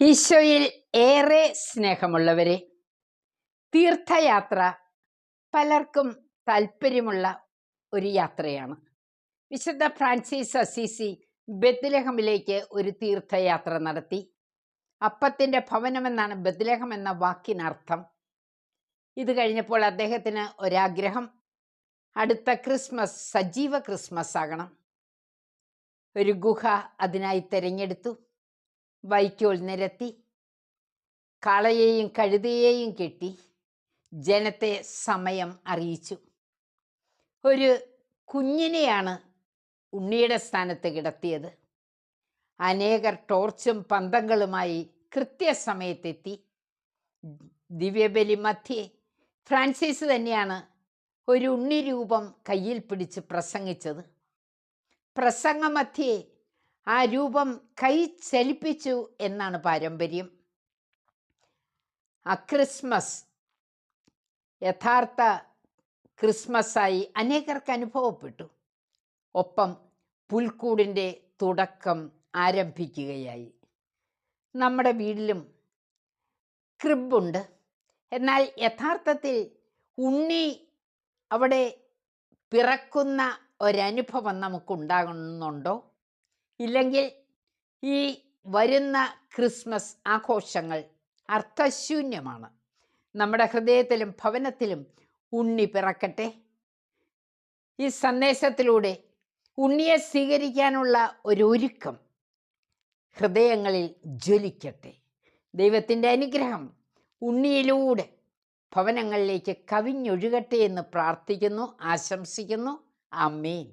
ഈശോയിൽ ഏറെ സ്നേഹമുള്ളവരെ, തീർത്ഥയാത്ര പലർക്കും താല്പര്യമുള്ള ഒരു യാത്രയാണ്. വിശുദ്ധ ഫ്രാൻസിസ് അസീസി ബെത്ലഹമിലേക്ക് ഒരു തീർത്ഥയാത്ര നടത്തി. അപ്പത്തിൻ്റെ ഭവനമെന്നാണ് ബെത്ലഹം എന്ന വാക്കിനർത്ഥം. ഇത് കഴിഞ്ഞപ്പോൾ അദ്ദേഹത്തിന് ഒരാഗ്രഹം, അടുത്ത ക്രിസ്മസ് സജീവ ക്രിസ്മസ് ആകണം. ഒരു ഗുഹ അതിനായി തിരഞ്ഞെടുത്തു. വൈക്കോൽ നിരത്തി, കാളയെയും കഴുതയെയും കെട്ടി ജനത്തെ സമയം അറിയിച്ചു. ഒരു കുഞ്ഞിനെയാണ് ഉണ്ണിയുടെ സ്ഥാനത്ത് കിടത്തിയത്. അനേകർ ടോർച്ചും പന്തങ്ങളുമായി കൃത്യസമയത്തെത്തി. ദിവ്യബലി മധ്യേ ഫ്രാൻസിസ് തന്നെയാണ് ഒരു ഉണ്ണി രൂപം കയ്യിൽ പിടിച്ച് പ്രസംഗിച്ചത്. പ്രസംഗമധ്യേ ആ രൂപം കൈ ചലിപ്പിച്ചു എന്നാണ് പാരമ്പര്യം. ആ ക്രിസ്മസ് യഥാർത്ഥ ക്രിസ്മസായി അനേകർക്ക് അനുഭവപ്പെട്ടു. ഒപ്പം പുൽക്കൂടിൻ്റെ തുടക്കം ആരംഭിക്കുകയായി. നമ്മുടെ വീട്ടിലും ക്രിബുണ്ട്. എന്നാൽ യഥാർത്ഥത്തിൽ ഉണ്ണി അവിടെ പിറക്കുന്ന ഒരനുഭവം നമുക്കുണ്ടാകുന്നുണ്ടോ? ഇല്ലെങ്കിൽ ഈ വരുന്ന ക്രിസ്മസ് ആഘോഷങ്ങൾ അർത്ഥശൂന്യമാണ്. നമ്മുടെ ഹൃദയത്തിലും ഭവനത്തിലും ഉണ്ണി പിറക്കട്ടെ. ഈ സന്ദേശത്തിലൂടെ ഉണ്ണിയെ സ്വീകരിക്കാനുള്ള ഒരുക്കം ഹൃദയങ്ങളിൽ ജ്വലിക്കട്ടെ. ദൈവത്തിൻ്റെ അനുഗ്രഹം ഉണ്ണിയിലൂടെ ഭവനങ്ങളിലേക്ക് കവിഞ്ഞൊഴുകട്ടെ എന്ന് പ്രാർത്ഥിക്കുന്നു, ആശംസിക്കുന്നു. ആമേൻ.